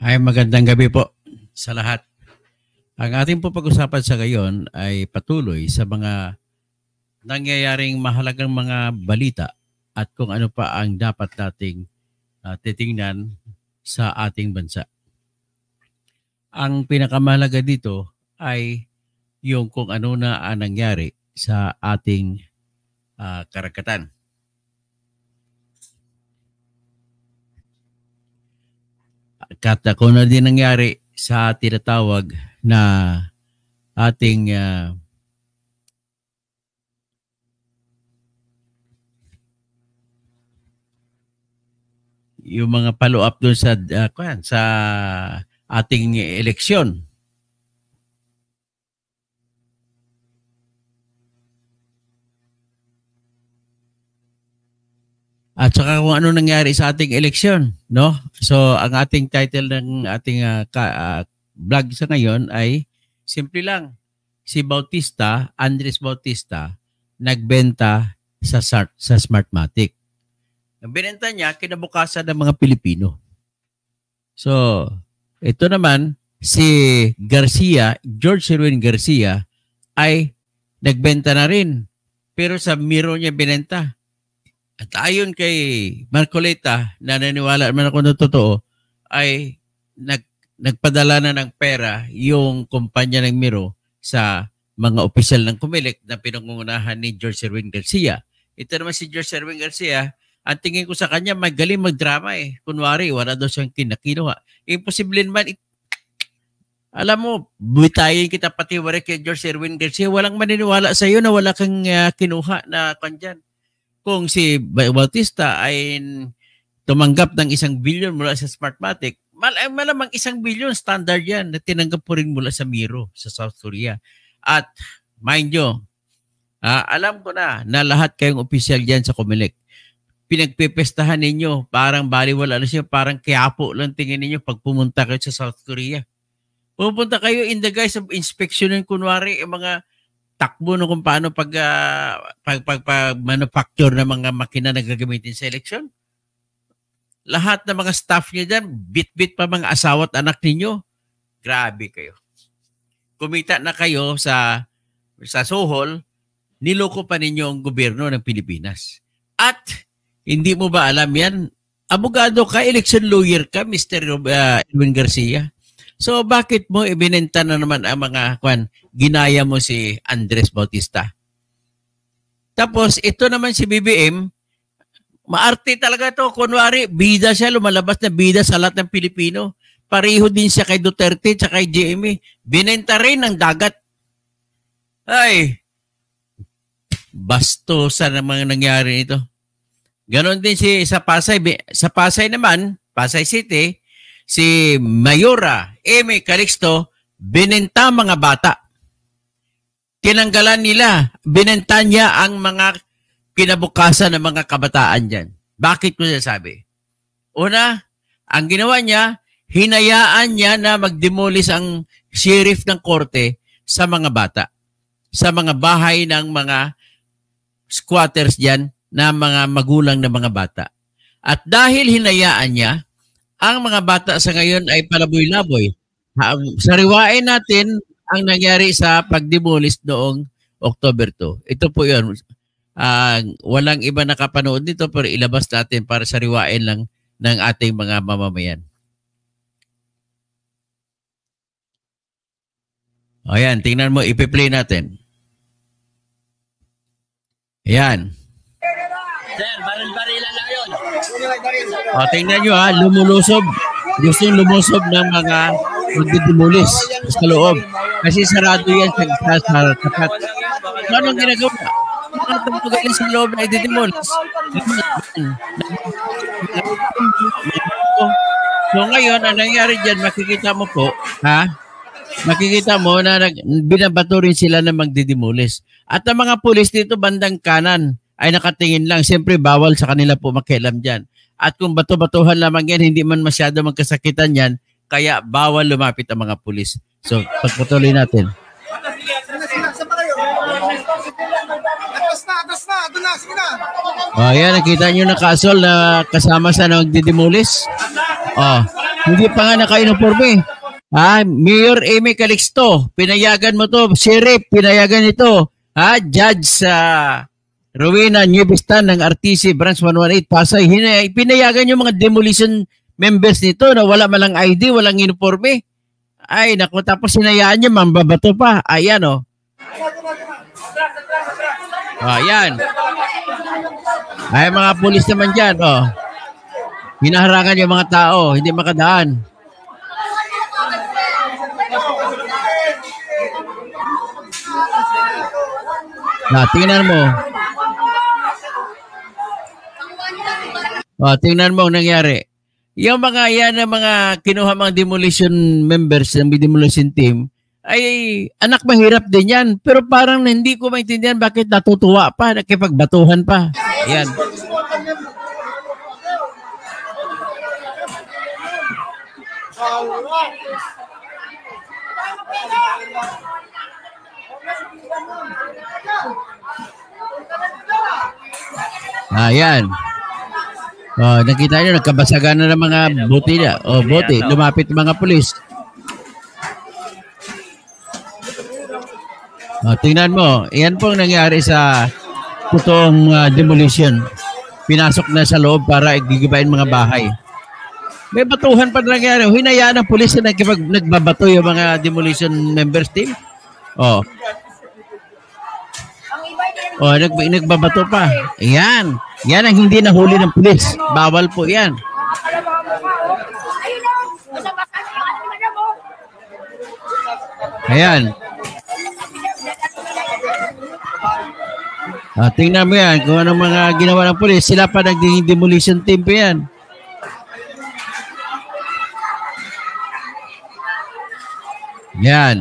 Ay, magandang gabi po sa lahat. Ang ating po pag-usapan sa ngayon ay patuloy sa mga nangyayaring mahalagang mga balita at kung ano pa ang dapat nating titingnan sa ating bansa. Ang pinakamahalaga dito ay yung kung ano na ang nangyari sa ating karagatan. At kung ano din nangyari sa tinatawag na ating yung mga follow-up doon sa ating eleksyon. At saka kung ano nangyari sa ating eleksyon, no? So ang ating title ng ating vlog sa ngayon ay simple lang. Si Bautista, Andres Bautista, nagbenta sa Smartmatic. Ang binenta niya kinabukasan ng mga Pilipino. So, ito naman si Garcia, George Sherwin Garcia ay nagbenta na rin. Pero sa Miro niya binenta. At ayon kay Marcoleta, na naniwala naman ako na totoo, ay nagpadala na ng pera yung kumpanya ng Miro sa mga opisyal ng Comelec na pinangungunahan ni George Sherwin Garcia. Ito naman si George Sherwin Garcia, ang tingin ko sa kanya, magaling magdrama eh. Kunwari, wala daw siyang kinuha. Imposible naman. Alam mo, bitayin kita pati wari kay George Sherwin Garcia, walang maniniwala sa iyo na wala kang kinuha na kandyan. Kung si Bautista ay tumanggap ng 1 billion mula sa Smartmatic, malamang 1 billion standard yan na tinanggap po rin mula sa Miro sa South Korea. At mind nyo, alam ko na lahat kayong opisyal dyan sa Comelec. Pinagpipestahan ninyo, parang baliwala na siya, parang Quiapo lang tingin ninyo pag pumunta kayo sa South Korea. Pupunta kayo in the guise of inspection kunwari mga takbo no kung paano pag manufacture ng mga makina na gagamitin sa eleksyon. Lahat ng mga staff niyo dyan, bit-bit pa mga asawa at anak ninyo. Grabe kayo. Kumita na kayo sa Sohol, niloko pa ninyo ang gobyerno ng Pilipinas. At hindi mo ba alam yan? Abogado ka, election lawyer ka, Mr. Edwin Garcia. So bakit mo ibinenta na naman ang mga ginaya mo si Andres Bautista? Tapos ito naman si BBM, maarte talaga to. Kunwari, bida siya, lumalabas na bida sa lahat ng Pilipino. Pareho din siya kay Duterte at kay GMA. Binenta rin ng dagat. Ay, bastusan ang mga nangyari nito. Ganon din sa Pasay. Sa Pasay naman, Pasay City, si Mayora Amy Calixto, binenta mga bata. Tinanggalan nila, binenta niya ang mga kinabukasan ng mga kabataan dyan. Bakit ko sabi? Una, ang ginawa niya, hinayaan niya na magdemolis ang sheriff ng korte sa mga bata. Sa mga bahay ng mga squatters dyan na mga magulang na mga bata. At dahil hinayaan niya, ang mga bata sa ngayon ay palaboy-laboy. Sariwain natin ang nangyari sa pagdemolis noong October 2. Ito po yun. Walang iba nakapanood nito pero ilabas natin para sariwain lang ng ating mga mamamayan. O yan, tingnan mo, ipi-play natin. Ayan. Sir, baril-barilan lang yun. O, tingnan nyo lumulusob. Gustong lumusob ng mga magdidemolis sa loob. Kasi sarado yan sa tapat. So, anong ginagawa? Mga tumagaling sa loob na i-demolis. So ngayon, ang nangyari dyan, makikita mo po, makikita mo na binabato rin sila na magdidemolis. At ang mga pulis dito bandang kanan ay nakatingin lang. Siyempre, bawal sa kanila po makialam dyan. At kung bato-batuhan lamang yan, hindi man masyado magkasakitan yan, kaya bawal lumapit ang mga pulis. So, pagpatuloy natin. O, yan, nakita nyo na kasol na kasama sa nagdidemolis. O, Hindi pa nga naka-uniforme. Mayor Amy Calixto, pinayagan mo to. Sheriff, pinayagan ito. Judge Rowena Nuebistan ng RTC Branch 118 Pasay. Pinayagan yung mga demolition members nito na wala malang ID, walang uniforme. Ay, naku, tapos sinayaan niya, mambabato pa. Ayan, oh. Ayan. Ay, mga pulis naman dyan, oh. Hinaharangan yung mga tao, hindi makadaan. Tingnan mo. Tingnan mo ang nangyari. Yung mga yan na mga kinuha mga demolition members ng demolition team, ay anak mahirap din yan. Pero parang hindi ko maintindihan bakit natutuwa pa, nakipagbatuhan pa. Ayan. Ayan. Nakita nyo, nagkabasagan na ng mga bote na. Bote, lumapit ng mga pulis. Tingnan mo, yan po ang nangyari sa totoong demolition. Pinasok na sa loob para gigibain mga bahay. May batuhan pa nangyari. Hinayaan ng pulis na nagbabato yung mga demolition members team. Nagbabato pa. Yan. Yan ang hindi nahuli ng pulis. Bawal po yan. Ayan. Tingnan mo yan. Kung anong mga ginawa ng pulis. Sila pa naging demolition team pa yan. Yan.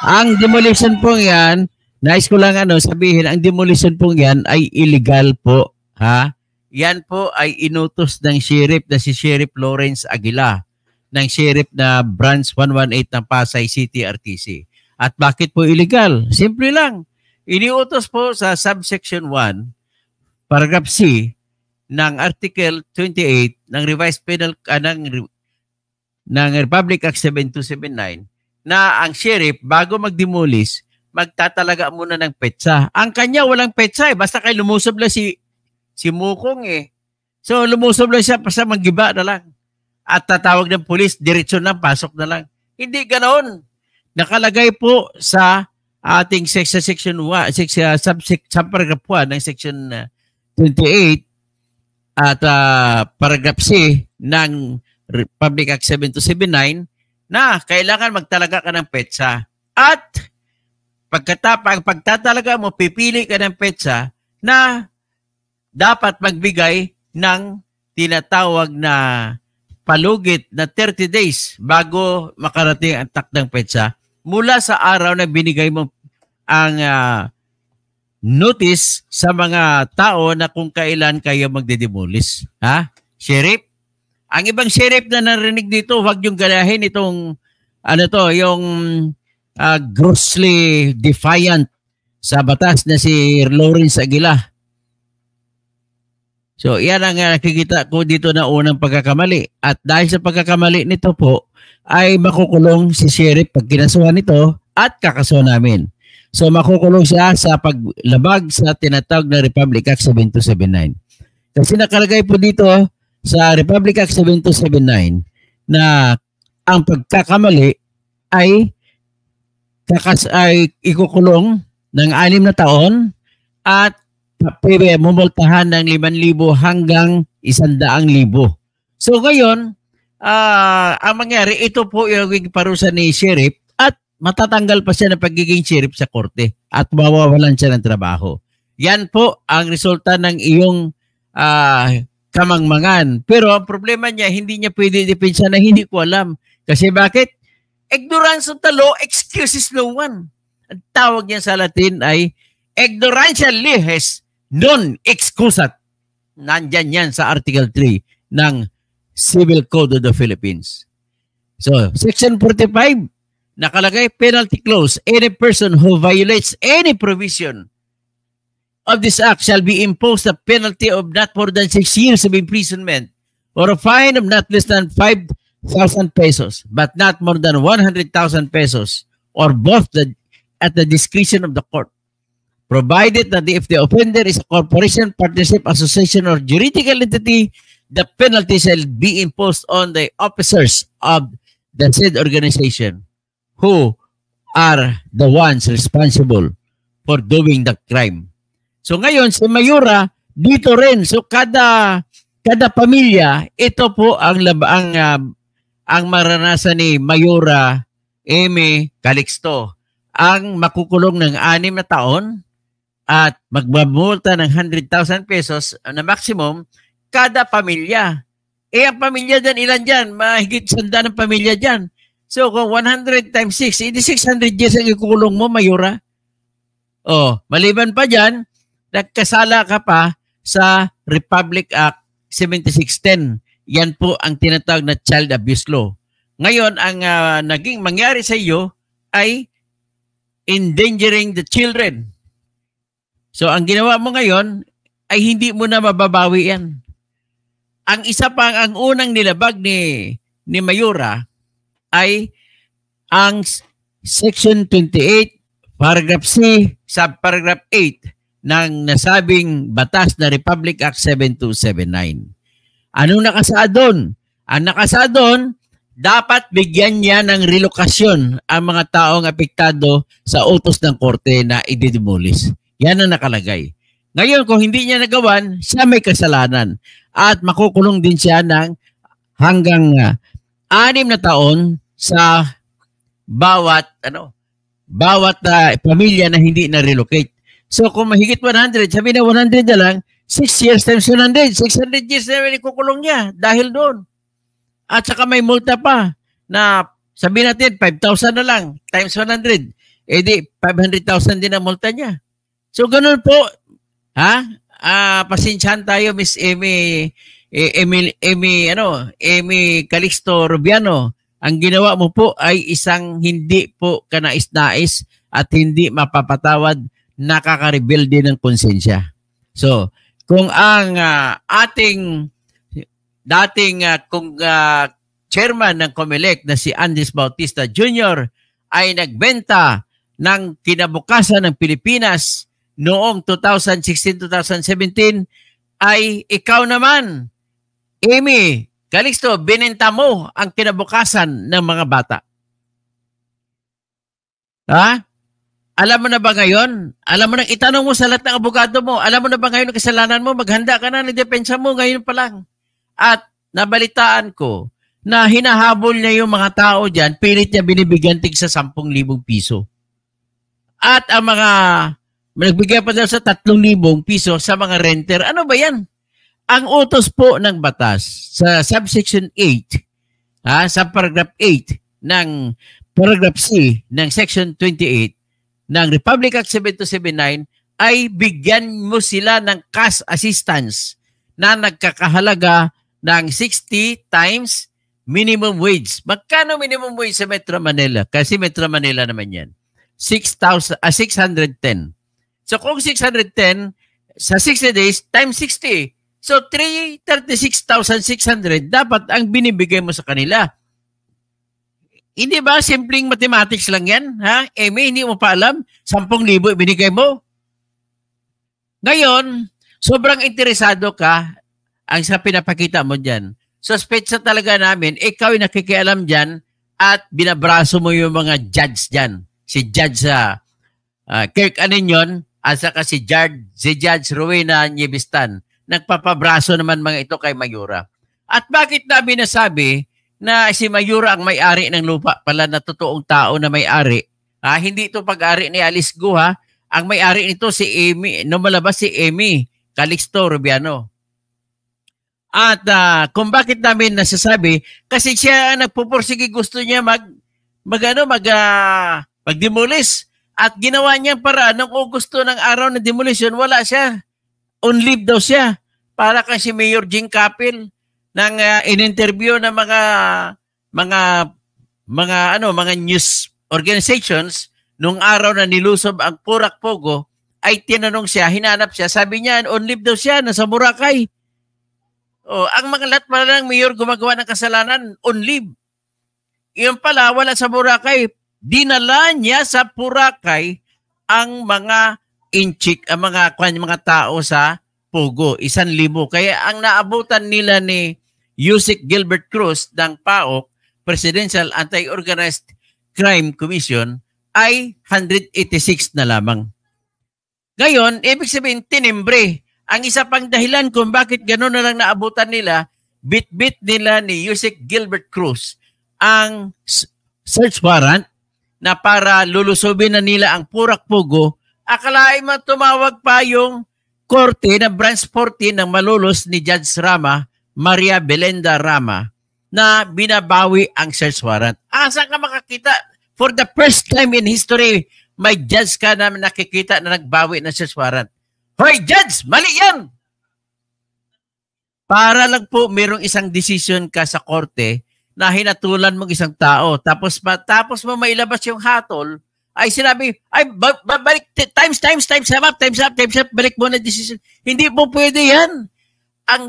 Ang demolition po yan, nais ko lang sabihin, ang demolition po yan ay illegal po. Yan po ay inutos ng sheriff na si Sheriff Lawrence Aguila ng sheriff na Branch 118 ng Pasay City RTC. At bakit po illegal? Simple lang. Iniutos po sa subsection 1, paragraph C ng Article 28 ng Revised Penal ng Republic Act 7279 na ang sheriff bago mag-demolish, magtatalaga muna ng petsa. Ang kanya walang petsa basta kay lumusob lang si Mukong So lumusob lang siya basta maggiba na lang. At tatawag ng pulis, diretsyo na, pasok na lang. Hindi ganoon. Nakalagay po sa ating section 1, subparagraph 1 ng section 28 at paragraph C ng Republic Act 7279 na kailangan magtalaga ka ng petsa. At pagtatalaga mo, pipili ka ng petsa na dapat magbigay ng tinatawag na palugit na 30 days bago makarating ang takdang petsa mula sa araw na binigay mo ang notice sa mga tao na kung kailan kayo magdedemolish. Sheriff? Ang ibang sheriff na narinig dito, huwag yung ganahin itong yung grossly defiant sa batas na si Lawrence Aguila. So, yan ang nakikita ko dito na unang pagkakamali. At dahil sa pagkakamali nito po, ay makukulong si sheriff pag kinasuhan nito at kakasuhan namin. So, makukulong siya sa paglabag sa tinatawag na Republic Act 7279. Kasi nakalagay po dito sa Republic Act 7279 na ang pagkakamali ay ikukulong ng 6 na taon at mumultahan ng 5,000 hanggang 100,000. So ngayon, ang mangyari, ito po yung parusa ni sheriff at matatanggal pa siya ng pagiging sheriff sa korte at mawawalan siya ng trabaho. Yan po ang resulta ng iyong kamangmangan. Pero ang problema niya, hindi niya pwede depensa na hindi ko alam. Kasi bakit? Ignorance of the law excuses no one. Ang tawag niya sa Latin ay ignorantia lihes non excusat. Nandyan yan sa Article 3 ng Civil Code of the Philippines. So, Section 45, nakalagay penalty clause. Any person who violates any provision of this act shall be imposed a penalty of not more than 6 years of imprisonment or a fine of not less than 5,000 pesos, but not more than 100,000 pesos, or both at the discretion of the court. Provided that if the offender is a corporation, partnership, association, or juridical entity, the penalty shall be imposed on the officers of the said organization who are the ones responsible for doing the crime. So ngayon, si Mayura, dito rin. So kada pamilya, ito po ang maranasan ni Mayura Amy Calixto. Ang makukulong ng 6 na taon at magbabulta ng 100,000 pesos na maximum kada pamilya. Ang pamilya dyan, ilan dyan? Mahigit 100 ng pamilya dyan. So kung 100 times 6, hindi 600 years ang ikukulong mo, Mayura. Maliban pa dyan, nagkasala ka pa sa Republic Act 7610. Yan po ang tinatawag na child abuse law. Ngayon, ang naging mangyari sa iyo ay endangering the children. So, ang ginawa mo ngayon ay hindi mo na mababawi yan. Ang isa pang, ang unang nilabag ni Mayura ay ang Section 28, Paragraph C, Subparagraph 8 ng nasabing batas na Republic Act 7279. Anong nakasaad doon? Ang nakasaad doon, dapat bigyan niya ng relokasyon ang mga taong apektado sa utos ng korte na i-demolish. Yan ang nakalagay. Ngayon, kung hindi niya nagawan, siya may kasalanan. At makukulong din siya ng hanggang 6 na taon sa bawat pamilya na hindi na-relocate. So kung mahigit 100, sabi na 100 na lang, 6 years times 100. 600 years na ikukulong niya dahil doon. At saka may multa pa na sabi natin 5,000 na lang times 100. Eh di 500,000 din ang multa niya. So ganun po, pasensyahan tayo, Miss Amy Calixto Rubiano. Ang ginawa mo po ay isang hindi po kanais-nais at hindi mapapatawad, nakaka-rebelde ng konsensya. So, kung ang ating dating chairman ng COMELEC na si Andres Bautista Jr. ay nagbenta ng kinabukasan ng Pilipinas noong 2016-2017, ay ikaw naman, Amy Calixto, binenta mo ang kinabukasan ng mga bata. Alam mo na ba ngayon? Alam mo na, itanong mo sa lahat ng abogado mo, alam mo na ba ngayon ang kasalanan mo? Maghanda ka na ng depensa mo ngayon pa lang. At nabalitaan ko na hinahabol niya yung mga tao dyan, pilit niya binibigyan tig sa 10,000 piso. At ang mga nagbigay pa daw sa 3,000 piso sa mga renter. Ano ba yan? Ang utos po ng batas sa subsection 8, sa paragraph 8 ng paragraph C ng section 28 ng Republic Act 7279 ay bigyan mo sila ng cash assistance na nagkakahalaga ng 60 times minimum wage. Magkano minimum wage sa Metro Manila? Kasi Metro Manila naman yan. 610. So kung 610 sa 60 days times 60, so 336,600 dapat ang binibigay mo sa kanila. Hindi ba simpleng mathematics lang yan? Amy, hindi mo pa alam? 10,000 binigay mo? Ngayon, sobrang interesado ka ang sa pinapakita mo dyan. Suspetsa talaga namin, ikaw ay nakikialam dyan at binabraso mo yung mga judge dyan. Si Judge Kirk Aninyon at saka si Judge Rowena Niebistan. Nagpapabraso naman mga ito kay Mayura. At bakit namin nasabi na si Mayura ang may-ari ng lupa pala na totoong tao na may-ari? Hindi ito pag-ari ni Alice Go, Ang may-ari nito si Amy, lumalabas si Amy Calixto Rubiano. At kung bakit namin nasasabi, kasi siya nagpupursige, gusto niya mag-demolish. At ginawa niya para nung Augusto ng araw ng demolition, wala siya. On leave daw siya. Para kang si Mayor Jing Capil nang in-interview ng mga news organizations nung araw na nilusob ang Purak Pogo, ay tinanong siya, hinanap siya, sabi niya on leave daw siya, nasa Boracay. Oh, ang mga lahat pala ng mayor gumagawa ng kasalanan on leave. Iyon pala, wala sa Boracay. Dinala niya sa Boracay ang mga ang mga tao sa Pugo, 1,000. Kaya ang naabutan nila ni Yusek Gilbert Cruz ng PAOK, Presidential Anti-Organized Crime Commission, ay 186 na lamang. Ngayon, ibig sabihin, tinimbre. Ang isa pang dahilan kung bakit gano'n na lang naabutan nila, bit-bit nila ni Yusek Gilbert Cruz ang search warrant na para lulusubin na nila ang Purak Pugo. Akalain mo tumawag pa yung korte na branch 14 ng Malolos ni Judge Rama, Maria Belenda Rama, na binabawi ang search warrant. Asa ka makakita? For the first time in history, may judge ka na nakikita na nagbawi ng search warrant. Hoy, judge! Mali yan! Para lang po mayroong isang decision ka sa korte na hinatulan mong isang tao. Tapos mo mailabas yung hatol, ay sinabi, ay, balik, times up, balik mo na decision. Hindi po pwede yan.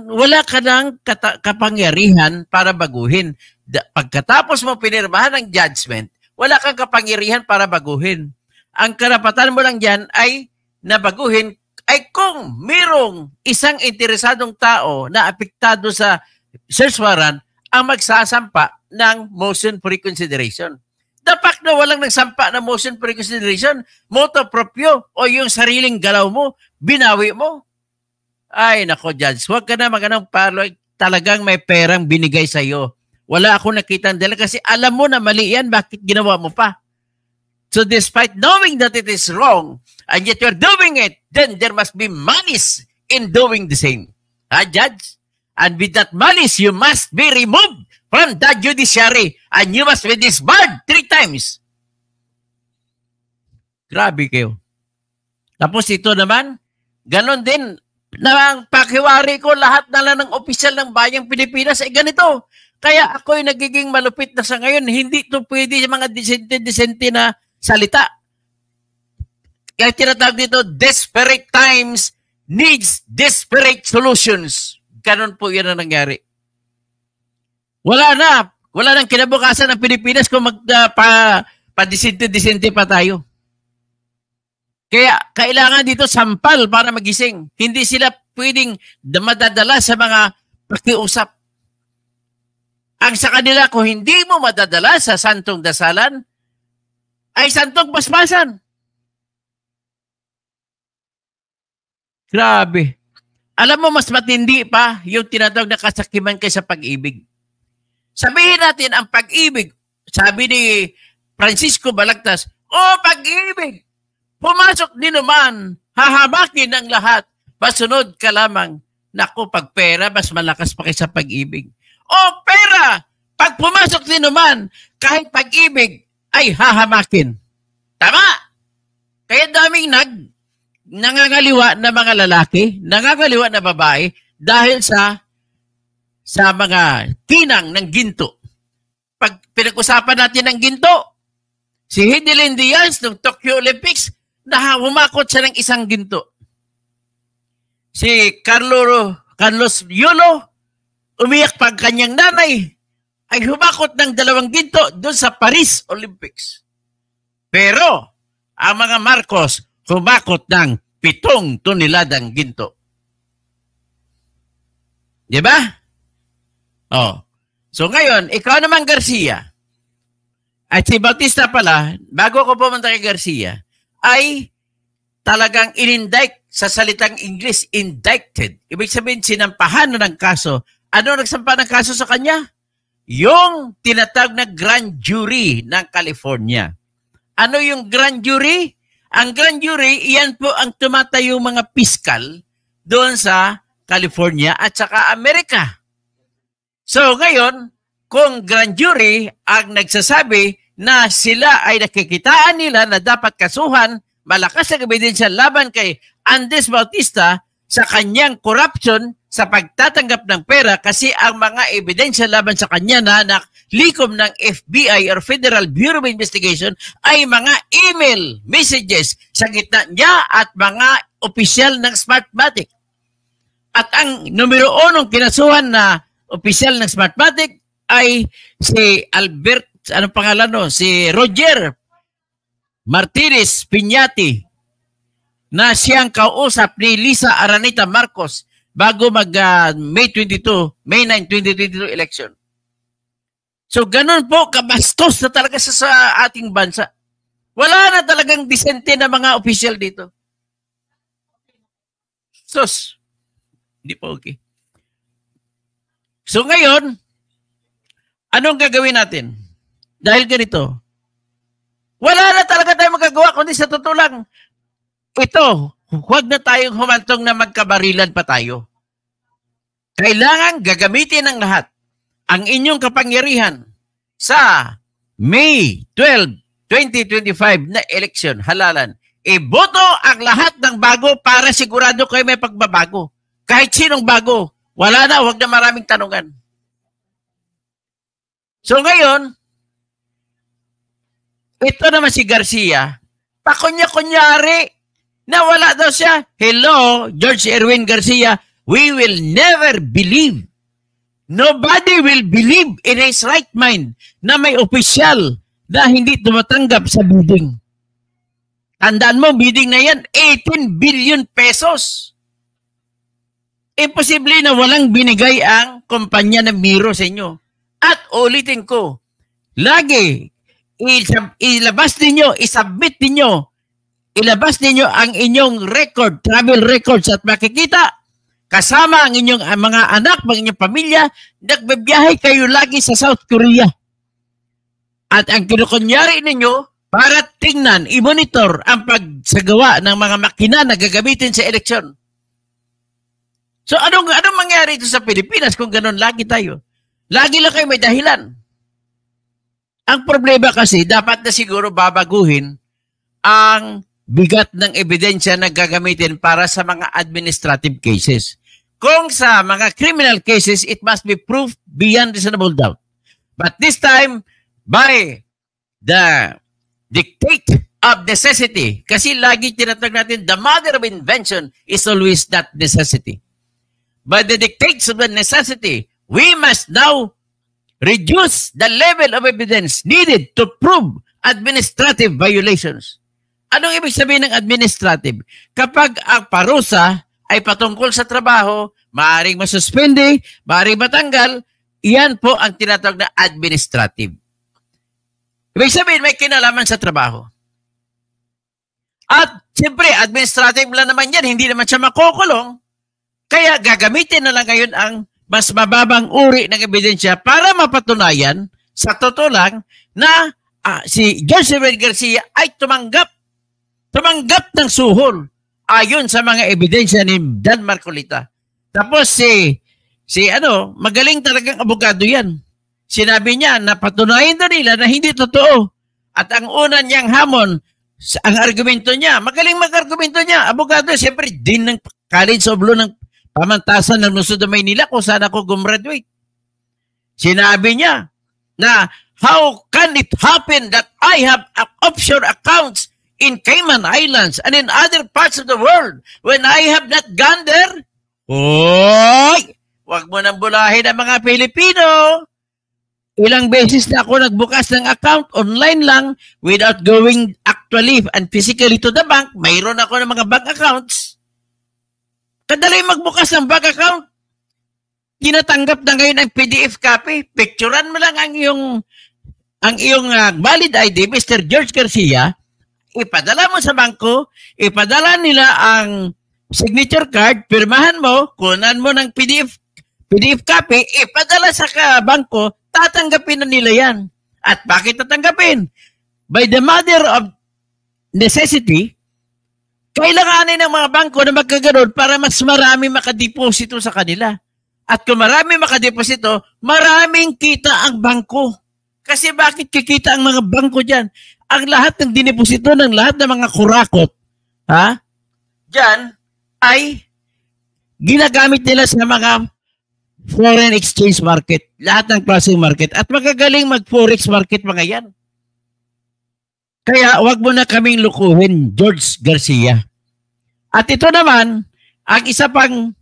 Wala ka ng kapangyarihan para baguhin. Pagkatapos mo pinirmahan ng judgment, wala kang kapangyarihan para baguhin. Ang karapatan mo lang dyan ay nabaguhin ay kung mayroong isang interesadong tao na apektado sa search warrant ang magsasampa ng motion for reconsideration. The fact na walang nagsampa ng motion for reconsideration, motu proprio o yung sariling galaw mo, binawi mo. Ay, nako, Judge, huwag ka na maganong paloy. Talagang may perang binigay sa'yo. Wala akong nakita dahil kasi alam mo na mali yan, bakit ginawa mo pa? So despite knowing that it is wrong, and yet you're doing it, then there must be malice in doing the same. Judge? And with that malice, you must be removed from the judiciary and you must be disbarred 3 times. Grabe kayo. Tapos ito naman, ganon din, na ang pakiwari ko, lahat na lang ng opisyal ng Bayang Pilipinas ay ganito. Kaya ako'y nagiging malupit na sa ngayon, hindi ito pwede yung mga disente na salita. Kaya tinatawag dito, desperate times needs desperate solutions. Ganon po yan ang nangyari. Wala nang kinabukasan ng Pilipinas kung pa-disente pa tayo. Kaya kailangan dito sampal para magising. Hindi sila pwedeng madadala sa mga pakiusap. Ang sa kanila, kung hindi mo madadala sa santong dasalan, ay santong paspasan. Grabe. Alam mo, mas matindi pa yung tinatawag na kasakiman kaysa pag-ibig. Sabihin natin ang pag-ibig. Sabi ni Francisco Balagtas, pag-ibig! Pumasok din naman, hahamakin ng lahat, masunod ka lamang. Naku, pag pera, mas malakas pa kaysa pag-ibig. Pera! Pag pumasok din naman, kahit pag-ibig, ay hahamakin. Tama! Kaya daming nangangaliwa na mga lalaki, nangangaliwa na babae, dahil sa mga tinang ng ginto. Pag pinag-usapan natin ng ginto, si Hidilyn Diaz ng Tokyo Olympics, humakot siya ng isang ginto. Si Carlos Yulo, umiyak pag kanyang nanay, ay humakot ng 2 ginto doon sa Paris Olympics. Pero, ang mga Marcos, humakot ng 7 toneladang ginto. Di ba? So ngayon, ikaw naman, Garcia, at si Bautista pala, bago ko pumunta kay Garcia, ay talagang in-indict sa salitang English, indicted. Ibig sabihin, sinampahan na ng kaso. Ano nagsampa ng kaso sa kanya? Yung tinatawag na grand jury ng California. Ano yung grand jury? Ang grand jury, iyan po ang tumatayong mga piskal doon sa California at saka Amerika. So ngayon, kung grand jury ang nagsasabi na sila ay nakikitaan nila na dapat kasuhan, malakas ang ebidensya laban kay Andres Bautista sa kanyang corruption sa pagtatanggap ng pera kasi ang mga ebidensya laban sa kanya na naklikom ng FBI or Federal Bureau of Investigation ay mga email messages sa gitna niya at mga opisyal ng Smartmatic. At ang numero 1 kinasuhan na opisyal ng Smartmatic ay si Albert, anong pangalan no? Si Roger Martinez Piñati, na siyang kausap ni Lisa Araneta Marcos bago mag May 9, 2022 election. So ganun po kabastos na talaga sa ating bansa. Wala na talagang disente na mga opisyal dito. Sus, hindi pa okay. So ngayon, anong gagawin natin? Dahil ganito, wala na talaga tayong magagawa kundi sa totoo lang, ito, huwag na tayong humantong na magkabarilan pa tayo. Kailangan gagamitin ng lahat ang inyong kapangyarihan sa May 12, 2025 na election, halalan. Iboto ang lahat ng bago para sigurado kayo may pagbabago. Kahit sinong bago, wala na, huwag na maraming tanungan. So ngayon, ito naman si Garcia, pakunya-kunyari, na wala daw siya. Hello, George Erwin Garcia, we will never believe. Nobody will believe in his right mind na may opisyal na hindi tumatanggap sa bidding. Tandaan mo, bidding na yan, 18 billion pesos. Imposible na walang binigay ang kumpanya ng Miro sa inyo. At ulitin ko, lagi, ilabas ninyo, isubmit ninyo, ilabas ninyo ang inyong record, travel records at makikita kasama ang inyong mga anak, ang inyong pamilya, nagbibiyahe kayo lagi sa South Korea. At ang kinukunyari ninyo para tingnan, i-monitor ang pagsagawa ng mga makina na gagamitin sa eleksyon. So anong mangyari ito sa Pilipinas kung ganun lagi tayo? Lagi lang kayo may dahilan. Ang problema kasi, dapat na siguro babaguhin ang bigat ng ebidensya na gagamitin para sa mga administrative cases. Kung sa mga criminal cases, it must be proved beyond reasonable doubt. But this time, by the dictate of necessity, kasi lagi tinatawag natin, the mother of invention is always that necessity. By the dictates of the necessity, we must now reduce the level of evidence needed to prove administrative violations. Anong ibig sabihin ng administrative? Kapag ang parusa ay patungkol sa trabaho, maaaring masuspende, maaaring matanggal, iyan po ang tinatawag na administrative. Ibig sabihin, may kinalaman sa trabaho. At siyempre, administrative lang naman yan, hindi naman siya makukulong. Kaya gagamitin na lang ngayon ang mas mababang uri ng ebidensya para mapatunayan sa totoo lang na si Joseph Garcia ay tumanggap ng suhol ayon sa mga ebidensya ni Dan Marcolita. Tapos magaling talagang abogado yan. Sinabi niya na patunayan na nila na hindi totoo. At ang una niyang hamon, ang argumento niya, magaling mag-argumento niya. Abogado, siyempre, din ng College of Law ng Pamantasan ng Lungsod ng Maynila kung saan ako gumraduate. Sinabi niya na how can it happen that I have offshore accounts in Cayman Islands and in other parts of the world when I have not gone there? Hoy! Huwag mo nang bulahin ang mga Pilipino. Ilang beses na ako nagbukas ng account online lang without going actually and physically to the bank. Mayroon ako ng mga bank accounts. Kadali magbukas ng bank account. Tinatanggap na ngayon ang PDF copy. Picturean mo lang ang iyong valid ID, Mr. George Garcia. Ipadala mo sa bangko, ipadala nila ang signature card, pirmahan mo, kunan mo ng PDF copy, ipadala sa bangko, tatanggapin na nila yan. At bakit tatanggapin? By the mother of necessity, kailanganin ng mga bangko na magkaganon para mas marami makadeposito sa kanila. At kung marami makadeposito, maraming kita ang bangko. Kasi bakit kikita ang mga bangko dyan? Ang lahat ng dineposito ng lahat ng mga kurakot, dyan, ay ginagamit nila sa mga foreign exchange market, lahat ng klaseng market. At magagaling mag-forex market mga yan. Kaya wag mo na kaming lukuhin, George Garcia. At ito naman, ang isa pang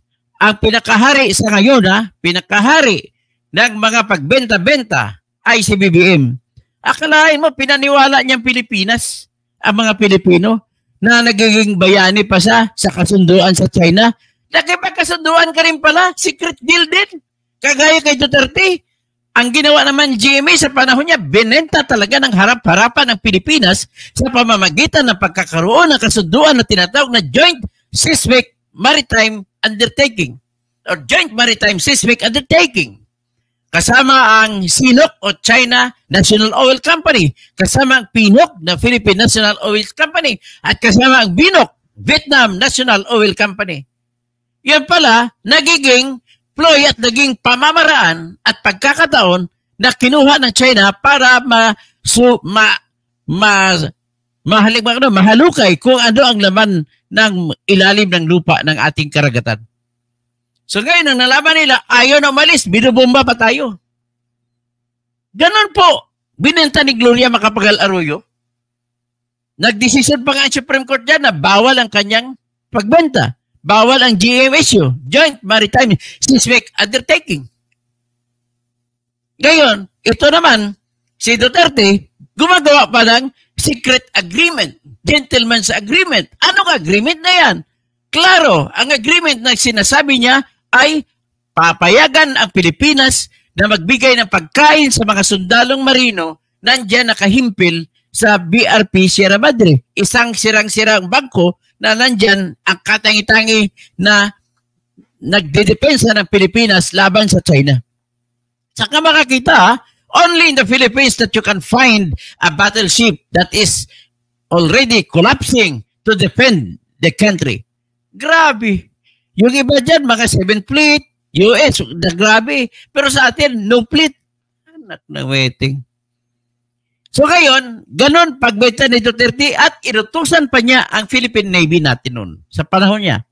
ang pinakahari sa ngayon, pinakahari ng mga pagbenta-benta ay si BBM. Akalain mo, pinaniwala niyang Pilipinas, ang mga Pilipino, na nagiging bayani pa sa kasunduan sa China. Nakipagkasunduan ka rin pala, secret deal din. Kagaya kay Duterte, ang ginawa naman GMA sa panahon niya, binenta talaga ng harap-harapan ng Pilipinas sa pamamagitan ng pagkakaroon ng kasunduan na tinatawag na Joint Seismic Maritime Undertaking or Joint Maritime Seismic Undertaking. Kasama ang CNOOC o China National Oil Company, kasama ang PNOOC na Philippine National Oil Company, at kasama ang BNOOC, Vietnam National Oil Company. Yan pala, nagiging ploy at naging pamamaraan at pagkakataon na kinuha ng China para mahalukay kung ano ang laman ng ilalim ng lupa ng ating karagatan. So ngayon, ang nalaman nila, ayaw na umalis, binubomba pa tayo. Ganon po, binenta ni Gloria Macapagal Arroyo. Nagdesisyon pa nga ang Supreme Court dyan na bawal ang kanyang pagbenta. Bawal ang GMSU, Joint Maritime Seismic Undertaking. Ngayon, ito naman, si Duterte, gumagawa pa ng secret agreement, gentleman's agreement. Anong agreement na yan? Klaro, ang agreement na sinasabi niya ay papayagan ang Pilipinas na magbigay ng pagkain sa mga sundalong marino nandyan nakahimpil sa BRP Sierra Madre. Isang sirang-sirang bangko na nandyan ang katangi-tangi na nagdedepensa ng Pilipinas laban sa China. Saka makakita, only in the Philippines that you can find a battleship that is already collapsing to defend the country. Grabe. Yung iba dyan, mga 7th Fleet, US, na grabe. Pero sa atin, no fleet. Anak na waiting. So ngayon, ganun pagbenta ni Duterte at inutusan pa niya ang Philippine Navy natin noon sa panahon niya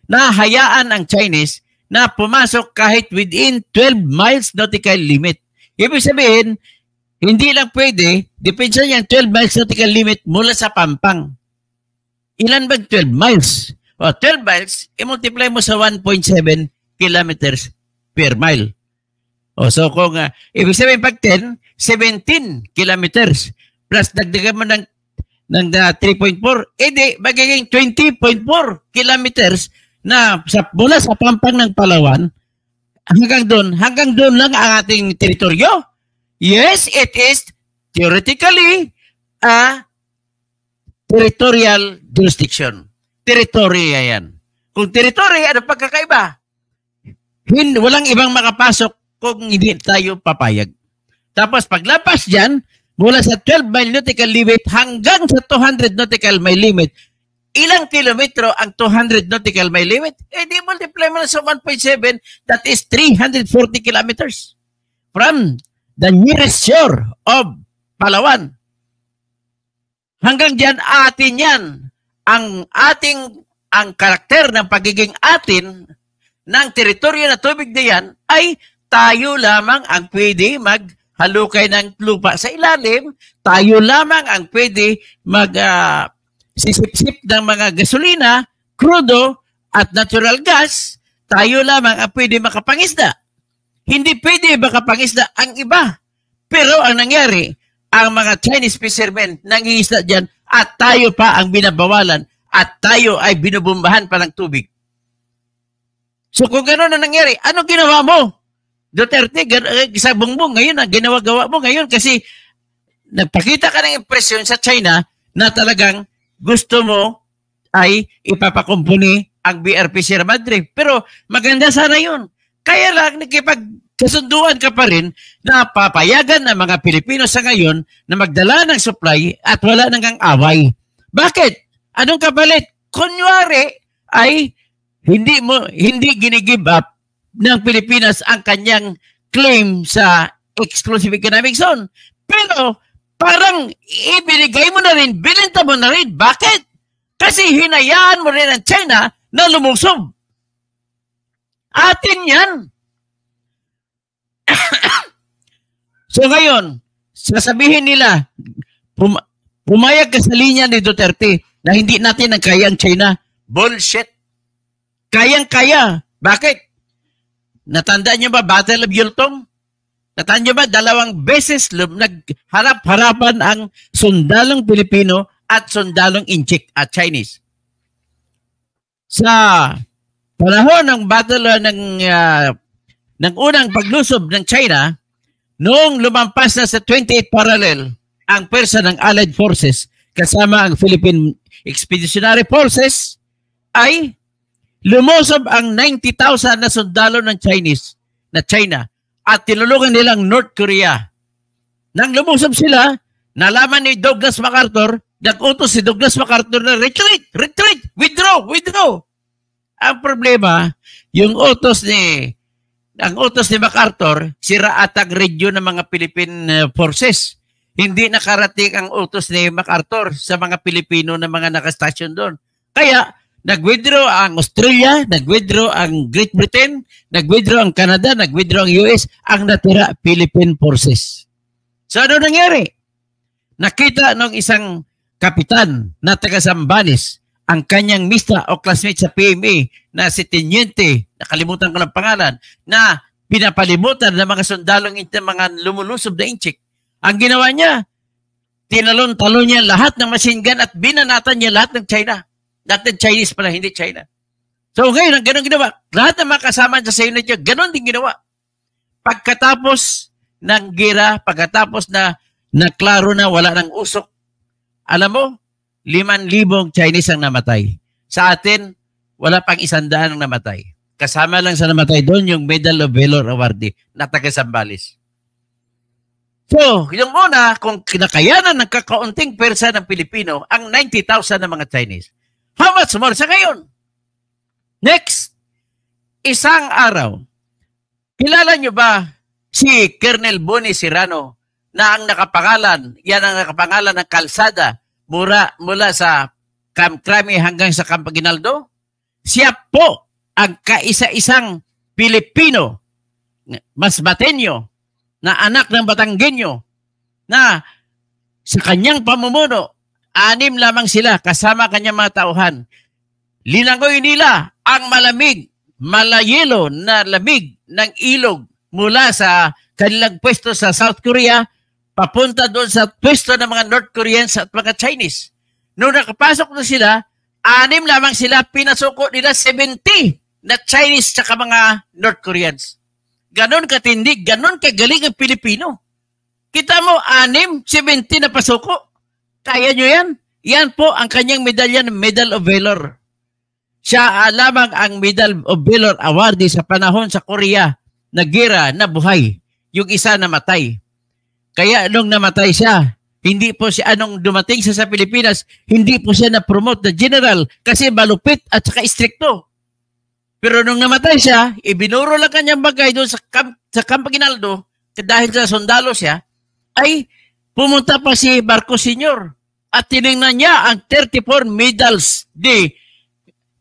na hayaan ang Chinese na pumasok kahit within 12 miles nautical limit. Ibig sabihin, hindi lang pwede, depende niya ang 12 miles nautical limit mula sa Pampang. Ilan ba 12 miles? O 12 miles, i-multiply mo sa 1.7 kilometers per mile. O so kung, ibig sabihin pag 10, 17 kilometers plus dagdagan mo ng 3.4, edi magiging 20.4 kilometers na mula sa Pampang ng Palawan hanggang doon lang ang ating teritoryo. Yes, it is theoretically a territorial jurisdiction. Teritorya yan. Kung teritorya, ano pagkakaiba? Walang ibang makapasok kung hindi tayo papayag. Tapos paglapas dyan, mula sa 12 mile nautical limit hanggang sa 200 nautical mile limit, ilang kilometro ang 200 nautical mile limit? Eh di multiply mo na sa 1.7, that is 340 kilometers from the nearest shore of Palawan. Hanggang dyan, atin yan. Ang karakter ng pagiging atin ng teritoryo na tubig na yan ay tayo lamang ang pwede maghalukay ng lupa sa ilalim, tayo lamang ang pwede sisip-sip ng mga gasolina, crudo at natural gas, tayo lamang ang pwede makapangisda. Hindi pwede makapangisda ang iba. Pero ang nangyari, ang mga Chinese fishermen nangingisda dyan at tayo pa ang binabawalan at tayo ay binubumbahan pa ng tubig. So kung gano'n na nangyari, ano ginawa mo? Duterte, sa bungbong ngayon, ang ginawa-gawa mo ngayon kasi nagpakita ka ng impresyon sa China na talagang gusto mo ay ipapakumpuni ang BRP Sierra Madre. Pero maganda sana yun. Kaya lang nakipagkasunduan ka pa rin na papayagan ng mga Pilipino sa ngayon na magdala ng supply at wala nang away. Bakit? Anong kapalit? Kunwari ay hindi ginigive up ng Pilipinas ang kanyang claim sa exclusive economic zone. Pero parang ibinigay mo na rin, binenta mo na rin. Bakit? Kasi hinayaan mo rin ang China na lumusob. Atin yan. So ngayon, sasabihin nila, pumayag ka sa linya ni Duterte na hindi natin ang kaya ang China. Bullshit. Kayang-kaya. Bakit? Natandaan niyo ba Battle of Yultong? Natandaan niyo ba 2 beses nagharap-harapan ang sundalong Pilipino at sundalong Inchik at Chinese? Sa panahon ng battle ng unang paglusob ng China, noong lumampas na sa 28th parallel ang persa ng Allied Forces kasama ang Philippine Expeditionary Forces, ay lumusob ang 90,000 na sundalo ng China at tinulungan nilang North Korea. Nang lumusob sila, nalaman ni Douglas MacArthur, nag-utos si Douglas MacArthur na retreat, withdraw. Ang problema, ang utos ni MacArthur, sira at ang radyo ng mga Philippine forces. Hindi nakarating ang utos ni MacArthur sa mga Pilipino na mga nakastasyon doon. Kaya, nag-withdraw ang Australia, nag-withdraw ang Great Britain, nag-withdraw ang Canada, nag-withdraw ang US, ang natira Philippine forces. So ano nangyari? Nakita ng isang kapitan na taga Zambales ang kanyang mista o classmate sa PMA na si Teniente, nakalimutan ko ng pangalan, na pinapalimutan ng mga sundalong mga lumulusob na Inchik. Ang ginawa niya, tinalon-talon niya lahat ng machine gun at binanatan niya lahat ng China. Lahat ng Chinese pala, hindi China. So ngayon, ganun ginawa. Lahat ng mga kasama sa unit niya, ganun din ginawa. Pagkatapos ng gira, pagkatapos na klaro na wala ng usok, alam mo, 5,000 Chinese ang namatay. Sa atin, wala pang 100 ang namatay. Kasama lang sa namatay doon yung Medal of Valor awardee na taga Zambales. So, yung una, kung kinakayanan ng kakaunting persa ng Pilipino, ang 90,000 ng mga Chinese. How much more sa ngayon? Next, isang araw. Kilala nyo ba si Colonel Boni Serrano na ang nakapangalan, yan ang nakapangalan ng kalsada mula sa Camp Crame hanggang sa Camp Aguinaldo? Siya po ang kaisa-isang Pilipino, mas Bateño, na anak ng Batanggenyo, na sa kanyang pamumuno, 6 lamang sila kasama kanyang mga tauhan. Linangoy nila ang malamig, malayelo na lamig ng ilog mula sa kanilang pwesto sa South Korea papunta doon sa pwesto ng mga North Koreans at mga Chinese. Noong nakapasok na sila, 6 lamang sila, pinasuko nila 70 na Chinese at mga North Koreans. Ganon katindig, ganon kagaling ang Pilipino. Kita mo, 6, 70 na pasuko. Kaya nyo yan? Yan po ang kanyang medalya ng Medal of Valor. Siya lamang ang Medal of Valor awardee sa panahon sa Korea na gira na buhay. Yung isa namatay. Kaya nung namatay siya, hindi po siya, anong dumating siya sa Pilipinas, hindi po siya na-promote na general kasi malupit at saka istrikto. Pero nung namatay siya, ibinuro lang kanyang bagay doon sa Camp Aguinaldo dahil sa sundalo siya, ay pumunta pa si Marcos Sr. at tinignan niya ang 34 medals ni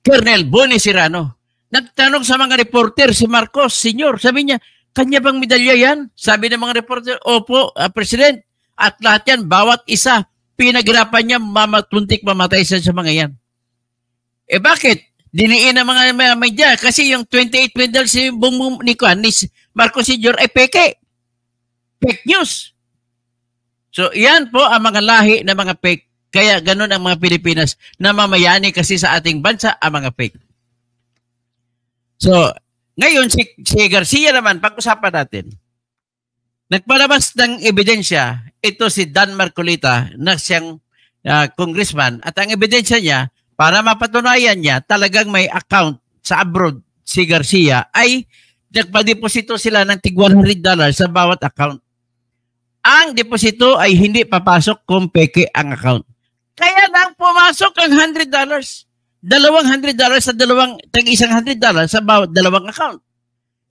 Colonel Boni Serrano. Nagtanong sa mga reporter si Marcos Sr. Sabi niya, kanya bang medalya yan? Sabi ng mga reporter, opo, President. At lahat yan, bawat isa, pinaghirapan niya, tuntik mamatay siya sa mga yan. Eh bakit? Diniin ng mga media kasi yung 28 medals ni Marcos Sr. ay peke. Fake news. So, yan po ang mga lahi na mga fake. Kaya ganun ang mga Pilipinas na mamayani kasi sa ating bansa ang mga fake. So, ngayon si Garcia naman, pag-usapan natin. Nagpalabas ng ebidensya, ito si Dan Marcolita na siyang congressman at ang ebidensya niya, para mapatunayan niya talagang may account sa abroad si Garcia ay nagpa-deposito sila ng $100 sa bawat account. Ang deposito ay hindi papasok kung peke ang account. Kaya lang pumasok ang $100. $200 sa isang $100 sa bawat dalawang account.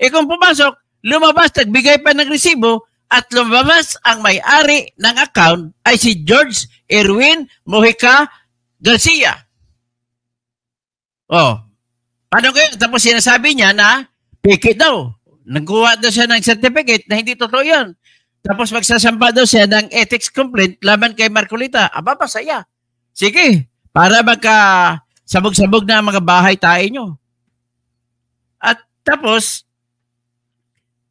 Eh kung pumasok, lumabas, nagbigay pa ng resibo at lumabas ang may-ari ng account ay si George Erwin Mojica Garcia. Oh, paano kayo? Tapos sinasabi niya na peke daw. Nagkuha daw siya ng certificate na hindi totoo yun. Tapos magsasampa daw siya ng ethics complaint laban kay Marcolita. Aba, pasaya. Sige, para magka sabog-sabog na mga bahay tayo nyo. At Tapos,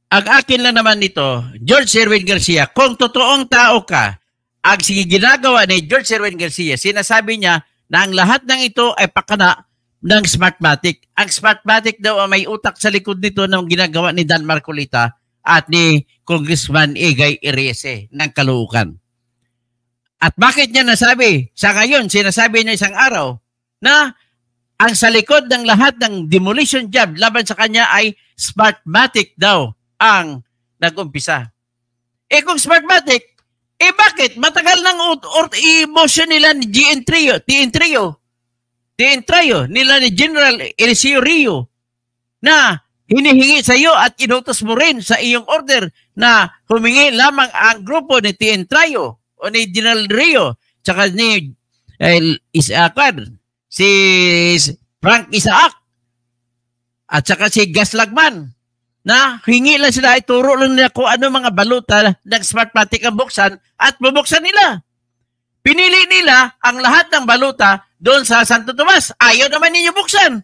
ang akin lang naman nito, George Erwin Garcia, kung totoong tao ka, ang ginagawa ni George Erwin Garcia, sinasabi niya na ang lahat ng ito ay pakana ng Smartmatic. Ang Smartmatic daw ay may utak sa likod nito ng ginagawa ni Dan Marcolita at ni Congressman Egay Iriese ng Caloocan. At bakit niya nasabi? Sa ngayon, sinasabi niya isang araw na ang sa likod ng lahat ng demolition job laban sa kanya ay Smartmatic daw ang nag-umpisa. Eh kung Smartmatic, bakit? Matagal ng emotion nila ni TN Trio nila ni General Eliseo Rio na hinihingi sa iyo at inutos mo rin sa iyong order na humingi lamang ang grupo ni TN Trio o ni General Rio tsaka ni si Frank Isaac at saka si Gas Lagman na hingi lang sila, ituro lang nila kung ano mga baluta ng Smartmatic ang buksan at bubuksan nila. Pinili nila ang lahat ng baluta doon sa Santo Tomas. Ayaw naman ninyo buksan.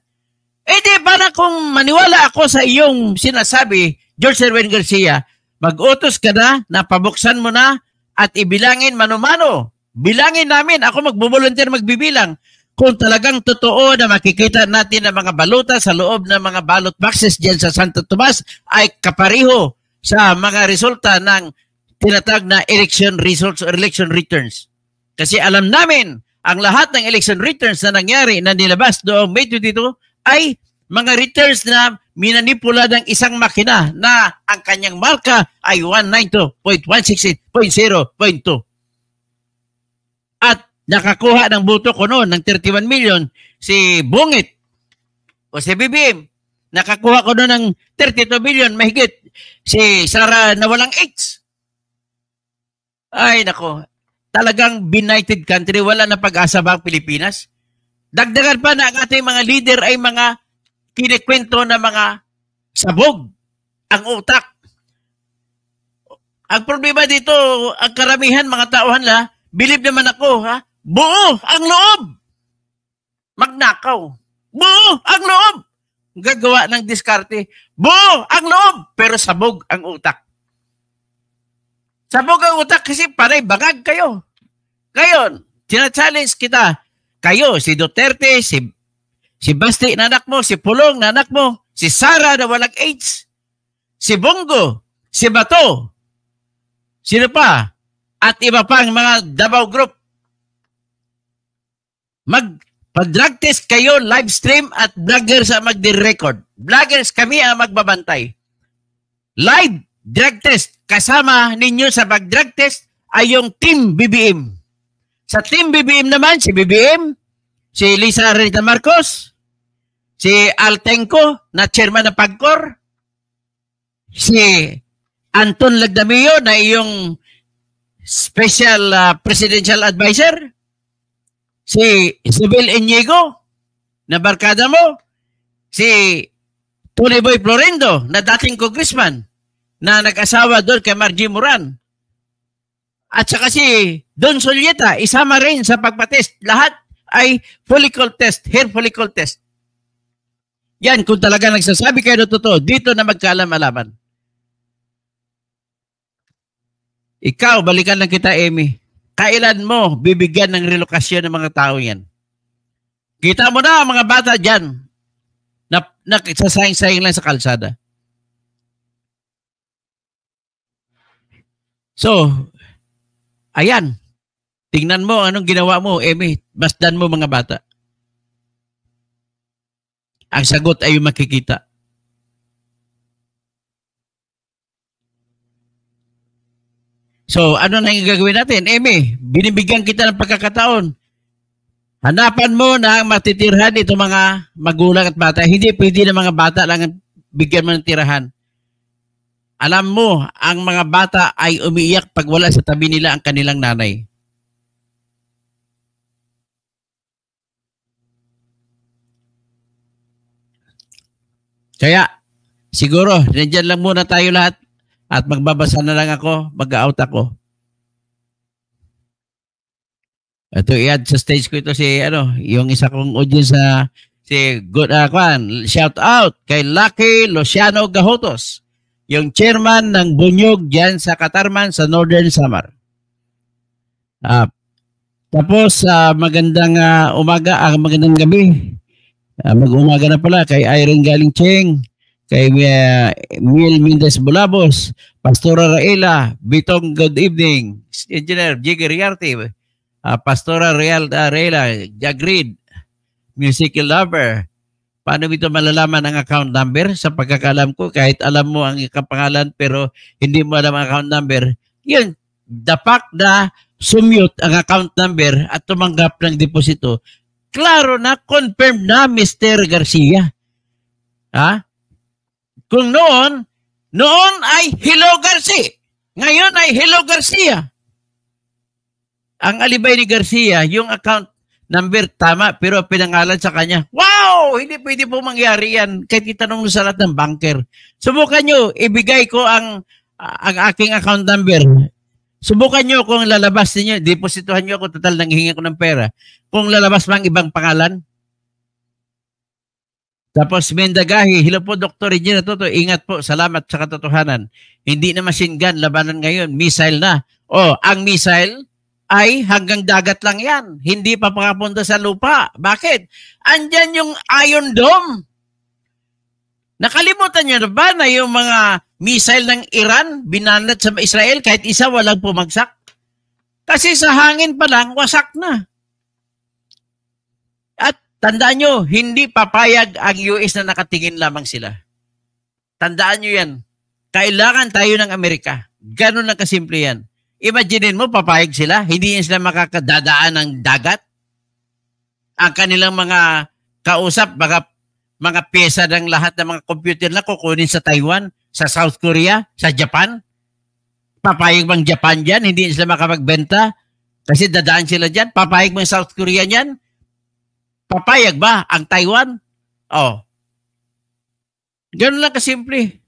Di para kung maniwala ako sa iyong sinasabi, George Erwin Garcia, mag-utos ka na pabuksan mo na at ibilangin mano-mano. Bilangin namin, ako magbo-volunteer magbibilang. Kung talagang totoo na makikita natin ang mga baluta sa loob ng mga ballot boxes dyan sa Santo Tomas ay kapariho sa mga resulta ng tinatawag na election results or election returns. Kasi alam namin, ang lahat ng election returns na nangyari na nilabas noong May 22 ay mga returns na minanipula ng isang makina na ang kanyang marka ay 192.168.0.2. At nakakuha ng boto ko noon ng 31 million si Bungit o si BBM. Nakakuha ko noon ng 32 million mahigit si Sara na walang H. Ay nako, talagang benighted country, wala na pag-asa ba ang Pilipinas? Dagdagan pa na ang ating mga leader ay mga kinikwento na mga sabog ang utak. Ang problema dito, ang karamihan mga tauhan la, bilib naman ako ha, buo ang loob. Magnakaw. Buo ang loob. Gagawa ng diskarte. Buo ang loob. Pero sabog ang utak. Sabog ang utak kasi panay bangag kayo. Ngayon, tina-challenge kita. Kayo, si Duterte, si Basti na anak mo, si Pulong na anak mo, si Sara na walang AIDS, si Bongo, si Bato, sino pa? At iba pang mga Davao Group. Pag-drug test kayo, live stream at vloggers ang magdi-record. Vloggers kami ang magbabantay. Live drug test. Kasama ninyo sa pag-drug test ay yung Team BBM. Sa Team BBM naman, si BBM, si Lisa Rita Marcos, si Altenco na chairman ng PAGCOR, si Anton Lagdamillo na iyong special presidential advisor, si Isabel Inigo na barkada mo, si Tony Boy Florendo na dating congressman na nag-asawa doon kay Margie Moran, at saka si Don Solieta, isama rin sa pagpatest. Lahat ay follicle test, hair follicle test. Yan, kung talaga nagsasabi kayo na totoo, dito na magkaalam-alaman. Ikaw, balikan lang kita, Amy. Kailan mo bibigyan ng relokasyon ng mga tao yan? Kita mo na ang mga bata dyan na nagsasayang-sayang lang sa kalsada. So, ayan. Tingnan mo anong ginawa mo, Amy. Basdan mo mga bata. Ang sagot ay yung makikita. So, ano na yung gagawin natin? Amy, binibigyan kita ng pagkakataon. Hanapan mo na matitirhan itong mga magulang at bata. Hindi pwede na mga bata lang bigyan mo ng tirahan. Alam mo, ang mga bata ay umiiyak pag wala sa tabi nila ang kanilang nanay. Kaya, siguro, nandiyan lang muna tayo lahat. At magbabasa na lang ako, mag-out ako. Ito, i-add sa stage ko ito si, yung isa kong audience sa Si good shout out kay Lucky Luciano Gahotos, yung chairman ng Bunyog diyan sa Katarman sa Northern Samar. Tapos magandang umaga, magandang gabi. Mag-umaga na pala kay Irene Galing Cheng, kay Mil Mendez Bulabos, Pastora Raela, Bitong good evening, Engineer Jiggy Riarte, Pastora Raela, Jagrid, Musical Lover. Paano ito malalaman ang account number? Sa pagkakalam ko, kahit alam mo ang kapangalan pero hindi mo alam ang account number, yun, the fact na sumute ang account number at tumanggap ng deposito, klaro na, confirmed na Mr. Garcia. Kung noon ay Hello Garcia. Ngayon ay Hello Garcia. Ang alibay ni Garcia, yung account number tama pero pinangalan sa kanya. Wow! Hindi pwede po mangyari yan kahit itanong sa lahat ng banker. Subukan nyo, ibigay ko ang aking account number. Subukan nyo kung lalabas niyo, depositohan nyo ako, total nanghihingi ko ng pera. Kung lalabas mang ibang pangalan. Tapos Mendagahi, hello po Dr. Regina Toto, ingat po, salamat sa katotohanan. Hindi na machine gun, labanan ngayon, missile na. Ang missile ay hanggang dagat lang yan. Hindi pa pakapunta sa lupa. Bakit? Andyan yung Iron Dome. Nakalimutan nyo na ba na yung mga missile ng Iran, binanat sa Israel, kahit isa walang pumagsak? Kasi sa hangin pa lang, wasak na. At tandaan nyo, hindi papayag ang US na nakatingin lamang sila. Tandaan nyo yan. Kailangan tayo ng Amerika. Ganun lang kasimple yan. Imaginin mo, papayag sila. Hindi yan sila makakadadaan ng dagat. Ang kanilang mga kausap, mga pyesa ng lahat ng mga computer na kukunin sa Taiwan, sa South Korea, sa Japan. Papayag bang Japan dyan? Hindi sila makapagbenta kasi dadaan sila dyan. Papayag bang South Korea dyan? Papayag ba ang Taiwan? Ganun lang kasimple.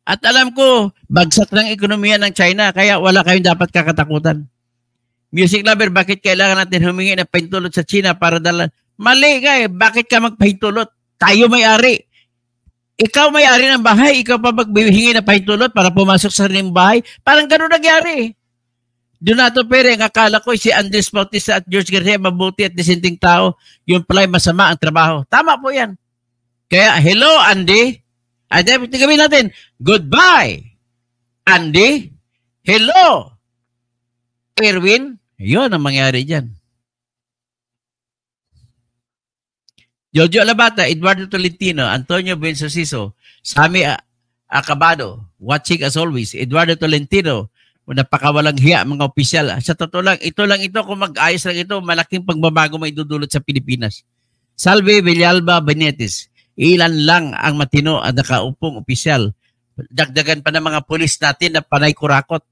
At alam ko, bagsak ng ekonomiya ng China, kaya wala kayong dapat kakatakutan. Music lover, bakit kailangan natin humingi ng pahintulot sa China para dala? Mali ka bakit ka magpahintulot? Tayo may-ari. Ikaw may-ari ng bahay, ikaw pa magbihingi ng pahintulot para pumasok sa ring bahay. Parang gano'n nangyari. Donato Pere, ang akala ko si Andres Bautista at George Garcia mabuti at disenteng tao, yung pala'y masama ang trabaho. Tama po yan. Kaya, hello Andy. At gawin natin, goodbye, Andy. Hello, Erwin. Yun ang mangyari dyan. Jojo Alabata, Eduardo Tolentino, Antonio Bensosiso, Sammy Acabado, watching as always. Eduardo Tolentino, napakawalang hiya mga opisyal. Sa totoo lang ito, kung mag-ayos lang ito, malaking pagbabago may dudulot sa Pilipinas. Salve Villalba Benitez. Ilan lang ang matino at nakaupong opisyal. Dagdagan pa ng mga pulis natin na panay kurakot.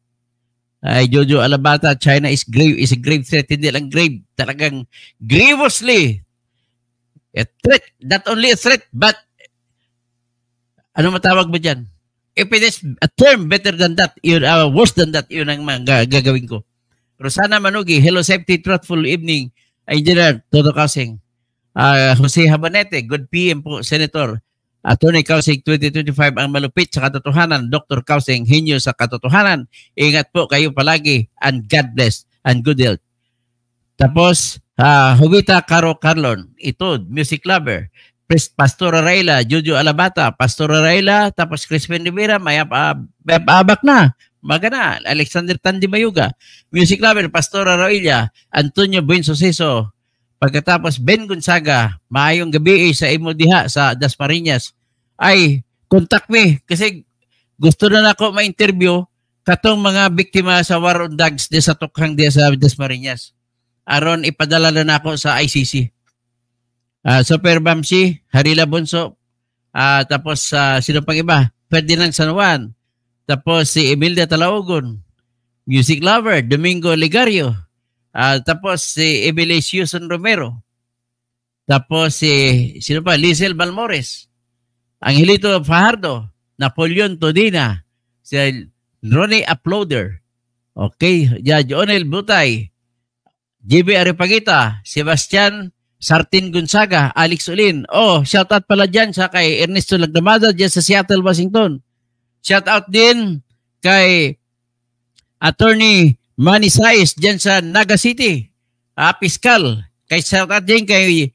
Jojo Alabata, China is a grave threat. Hindi lang grave, talagang grievously a threat. Not only a threat, but ano matawag mo dyan? If it is a term better than that, worse than that, yun ang gagawin ko. Rosana Manugi, hello, safety, truthful evening. Engineer Toto Kausing. Jose Habanete, good PM po, Senator. Attorney Kausing, 2025 ang malupit sa katotohanan. Dr. Kausing, henyo sa katotohanan. Ingat po kayo palagi and God bless and good health. Tapos, Hubita Caro Carlon, ito, music lover. Pastor Raila, Jojo Alabata, Pastor Raila, tapos Crispin Rivera, may abak na. Magana, Alexander Tandy Mayuga, music lover, Pastor Raila, Antonio Buensoseso. Pagkatapos Ben Gonzaga, maayong gabi sa imo diha sa Dasmariñas. Ay, contact me kasi gusto na ako ma-interview katong mga biktima sa war on drugs di sa tukhang di sa Dasmariñas. Aron ipadala na ako sa ICC. Super Bamsi, Harila Bonso, tapos sino pang iba? Ferdinand San Juan, tapos si Emilia Talaogon, music lover, Domingo Ligario, tapos si Emily Susan Romero, tapos si sino pa? Lizel Balmores, Angelito Fajardo, Napoleon Todina, si Ronnie Uploader, okay, Judge Onel Butay, JB Aripagita, Sebastian Sartin Gonzaga, Alex Olin. Oh, shout out pala dyan sa kay Ernesto Lagdamada dyan sa Seattle, Washington. Shout out din kay Attorney Manny Saiz dyan sa Naga City, Piskal. Kay shout out din kay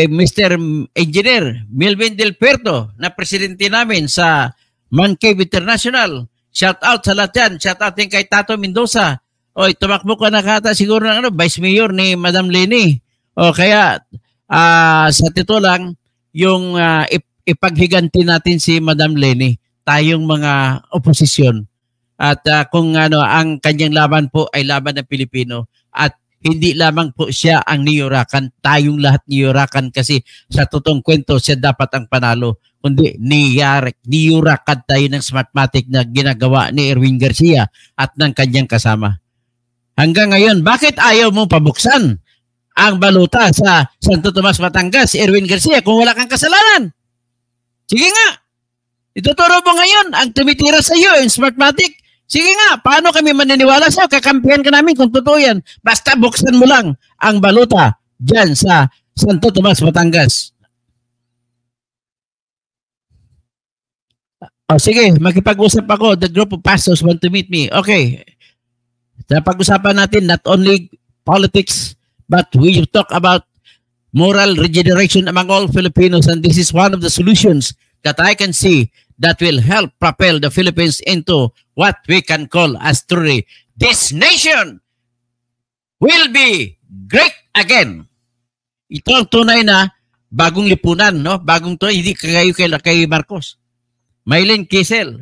Mr. Engineer Melvin Del Puerto na presidente namin sa Man Cave International. Shout out sa lahat yan. Shout out din kay Tato Mendoza. Oy, tumakbo ka na kata siguro ng Vice Mayor ni Madam Leni. O kaya sa tito lang yung ipaghiganti natin si Madam Leni, tayong mga oposisyon. At kung ang kanyang laban po ay laban ng Pilipino at hindi lamang po siya ang niyurakan, tayong lahat niyurakan kasi sa totoong kwento siya dapat ang panalo. Kundi niyurakan tayo ng Smartmatic na ginagawa ni Erwin Garcia at ng kanyang kasama. Hanggang ngayon, bakit ayaw mo pabuksan ang baluta sa Santo Tomas, Batangas, Erwin Garcia, kung wala kang kasalanan? Sige nga. Ituturo mo ngayon ang tumitira sa iyo, yung Smartmatic. Sige nga, paano kami maniniwala sa'yo? Kakampihan ka namin kung totoo yan. Basta buksan mo lang ang baluta dyan sa Santo Tomas, Batangas. O sige, makipag-usap ako. The group of pastors want to meet me. Okay. Pag-usapan natin not only politics, but we talk about moral regeneration among all Filipinos, and this is one of the solutions that I can see that will help propel the Philippines into what we can call as truly, this nation will be great again. Ito ang tunay na bagong lipunan, no? Bagong tunay, hindi kayo kay Marcos. Maylin Kisel,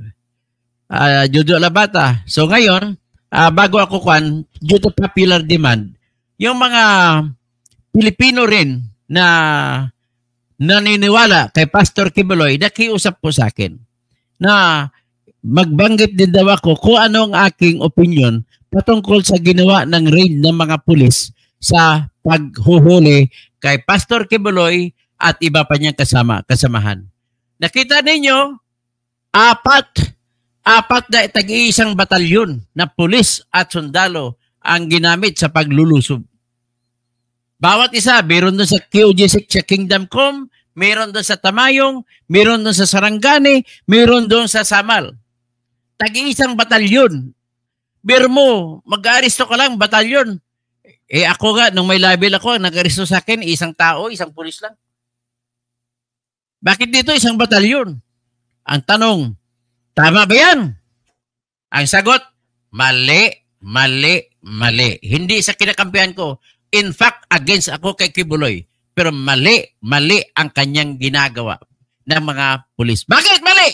Jojo Labata. So ngayon, bago ako due to popular demand, yung mga Pilipino rin na naniniwala kay Pastor Kibuloy, nakiusap po sa akin na magbanggit din daw ako kung ano ang aking opinion patungkol sa ginawa ng raid ng mga pulis sa paghuhuli kay Pastor Kibuloy at iba pa niyang kasamahan. Nakita ninyo, apat na tag-iisang batalyon na pulis at sundalo ang ginamit sa paglulusob. Bawat isa, meron doon sa QG6 sa Kingdom Come, meron doon sa Tamayong, meron doon sa Sarangani, meron doon sa Samal. Tag-iisang batalyon. Pero mo, mag-aaristo ka lang, batalyon. Ako nga, nung may label ako, nag-aaristo sa akin, isang tao, isang pulis lang. Bakit dito isang batalyon? Ang tanong, tama ba yan? Ang sagot, mali. Hindi sa kinakampihan ko. In fact, against ako kay Kibuloy. Pero mali ang kanyang ginagawa ng mga pulis. Bakit mali?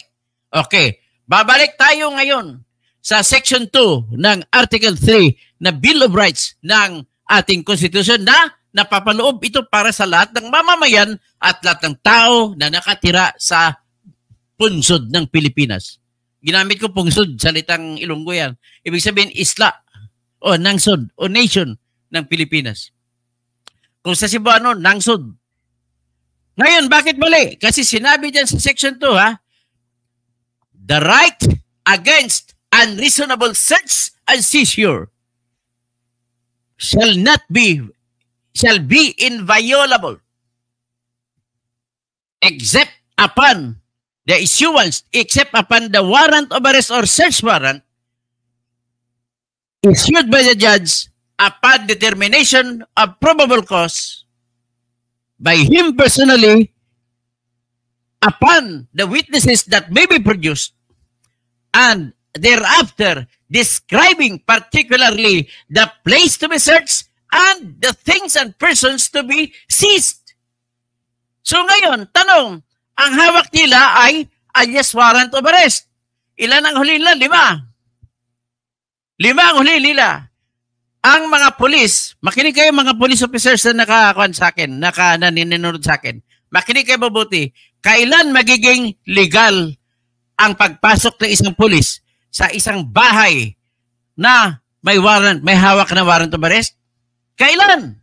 Okay, babalik tayo ngayon sa Section 2 ng Article 3 na Bill of Rights ng ating Constitution na napapaloob ito para sa lahat ng mamamayan at lahat ng tao na nakatira sa punsod ng Pilipinas. Ginamit ko punsod, salitang Ilonggo yan. Ibig sabihin, isla o nangsod o nation ng Pilipinas. Kung sa Cebuano, nangsod. Ngayon, bakit mali? Kasi sinabi dyan sa Section 2, the right against unreasonable search and seizure shall be inviolable except upon the warrant of arrest or search warrant issued by the judge upon determination of probable cause by him personally upon the witnesses that may be produced, and thereafter describing particularly the place to be searched and the things and persons to be seized. So ngayon, tanong, ang hawak nila ay alias warrant of arrest. Ilan ang huli nila? 5. 5 ang huli nila. Ang mga pulis, makinig kayo mga police officers na nakakuan sa akin, naninunod sa akin. Makinig kayo mabuti. Kailan magiging legal ang pagpasok ng isang pulis sa isang bahay na may warrant, may hawak na warrant of arrest? Kailan?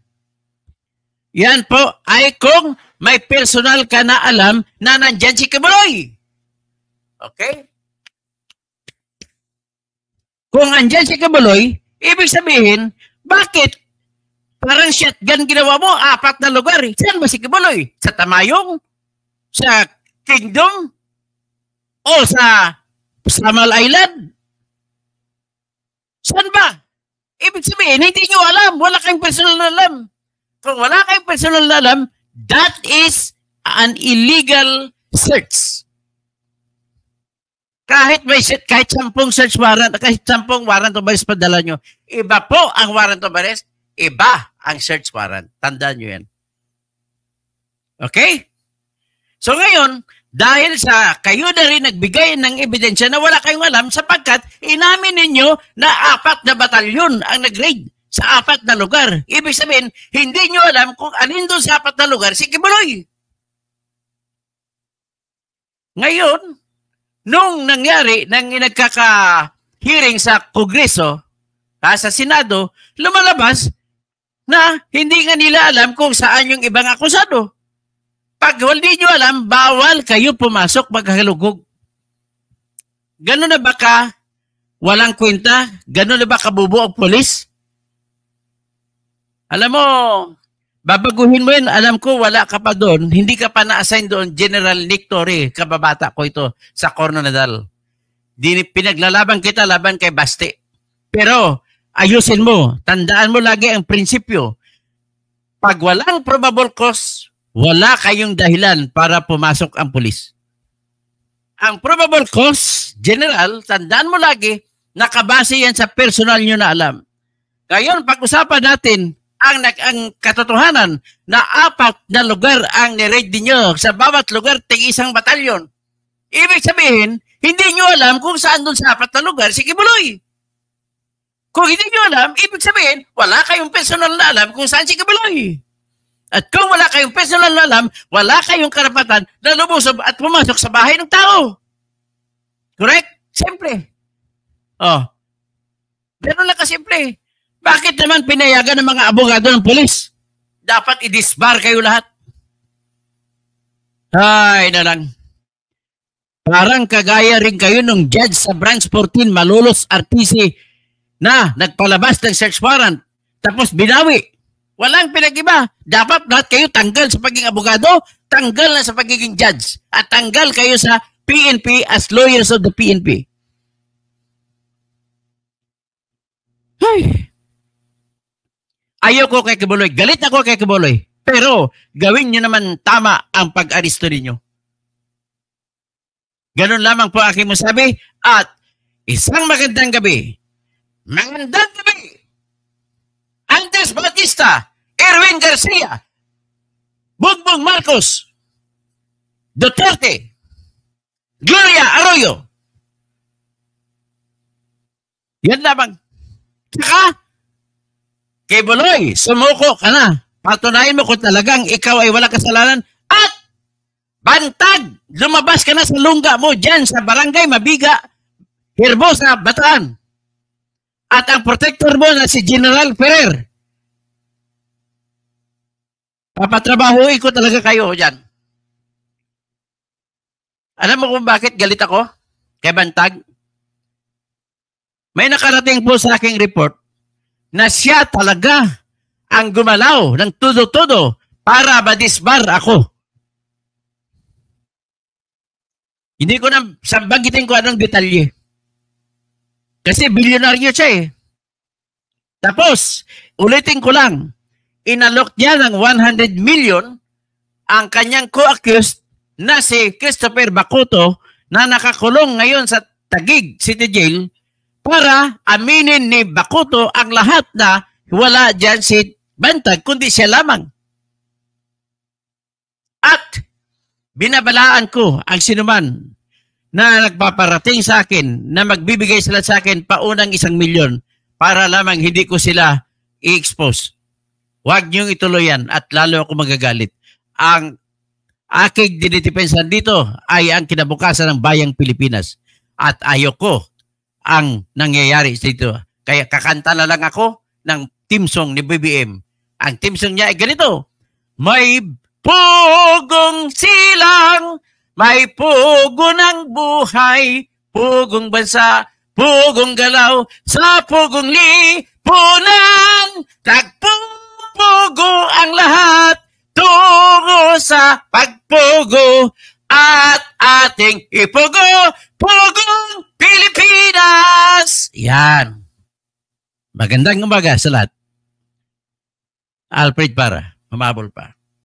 Yan po ay kung may personal ka na alam na nandyan si Kibuloy. Okay? Kung andyan si Kibuloy, ibig sabihin, bakit Parang shotgun ginawa mo, 4 na lugar. Saan ba si Kibuloy? Sa Tamayong? Sa Kingdom? O sa Samal Island? Saan ba? Ibig sabihin, hindi nyo alam. Wala kayong personal na alam. Kung wala kayong personal na alam, that is an illegal search. Kahit 10 search warrant, kahit 10 warrant of arrest padala nyo, iba po ang warrant of arrest, iba ang search warrant. Tandaan nyo yan. Okay? So ngayon, dahil sa kayo na rin nagbigay ng ebidensya na wala kayong alam sapagkat inamin ninyo na 4 na batalyon ang nag-raid sa 4 na lugar. Ibig sabihin, hindi nyo alam kung alin doon sa 4 na lugar si Kibuloy. Ngayon, nung nangyari, nang nagkaka-hearing sa Kongreso, sa Senado, lumalabas na hindi nga nila alam kung saan yung ibang akusado. Pag hindi nyo alam, bawal kayo pumasok maghalugog. Ganun na ba ka walang kwenta? Ganun na ba kabubo ang polis? Alam mo, babaguhin mo yun. Alam ko, wala ka pa doon. Hindi ka pa na-assign doon. General Nick Torre, kababata ko ito sa Coronadal. Pinaglalaban kita laban kay Baste. Pero, ayusin mo. Tandaan mo lagi ang prinsipyo. Pag walang probable cause, wala kayong dahilan para pumasok ang pulis. Ang probable cause, general, tandaan mo lagi, nakabase yan sa personal nyo na alam. Ngayon, pag-usapan natin ang katotohanan na 4 na lugar ang ni-raid ninyo. Sa bawat lugar, tig-isang batalyon. Ibig sabihin, hindi nyo alam kung saan doon sa 4 na lugar si Kibuloy. Kung hindi nyo alam, ibig sabihin, wala kayong personal na alam kung saan si Kibuloy. At kung wala kayong personal na alam, wala kayong karapatan na lumusob at pumasok sa bahay ng tao. Correct? Simple. Oh. Ganun lang kasimple. Bakit naman pinayagan ng mga abogado ng pulis? Dapat i-disbar kayo lahat. Ay na lang. Parang kagaya rin kayo nung judge sa Branch 14, Malolos RTC, na nagpalabas ng search warrant. Tapos binawi. Walang pinag-iba. Dapat lahat kayo tanggal sa pagiging abogado, tanggal na sa pagiging judge, at tanggal kayo sa PNP as lawyers of the PNP. Ay. Ayoko kay Kibuloy. Galit ako kay Kibuloy. Pero gawin nyo naman tama ang pag-aristo ninyo. Ganun lamang po aking masabi. At isang magandang gabi. Magandang gabi. Andres Bautista, Erwin Garcia, Bongbong Marcos, Duterte, Gloria Arroyo. Yan lamang. Saka, Kibuloy, sumuko ka na. Patunayan mo kung talagang ikaw ay wala kasalanan. At, bantag, lumabas ka na sa lungga mo dyan sa Barangay Mabiga, Herbosa, Bataan. At ang protector mo na si General Ferrer. Papatrabahuin ko talaga kayo dyan. Alam mo kung bakit galit ako kay Bantag? May nakarating po sa aking report na siya talaga ang gumalaw ng todo-todo para madisbar ako. Hindi ko na sabagitin ko anong detalye. Kasi bilyonaryo siya eh. Tapos, ulitin ko lang, inalok niya ng 100 million ang kanyang co-accused na si Christopher Bacoto na nakakulong ngayon sa Taguig City Jail para aminin ni Bacoto ang lahat na wala dyan si Bantag kundi siya lamang. At binabalaan ko ang sinuman na nagpaparating sa akin na magbibigay sila sa akin paunang 1 milyon para lamang hindi ko sila i-expose. Huwag niyong ituloy yan at lalo ako magagalit. Ang aking dinidepensahan dito ay ang kinabukasan ng bayang Pilipinas. At ayoko ang nangyayari dito. Kaya kakanta na lang ako ng team song ni BBM. Ang team song niya ay ganito. May pugong silang, may pugo ng buhay, pugong bansa, pugong galaw, sa pugong lipunan, tagpong Pugo ang lahat tungo sa pagpugo at ating ipugo, Pugong Pilipinas! Yan. Magandang umaga sa lahat. Alfred para, mamabol pa.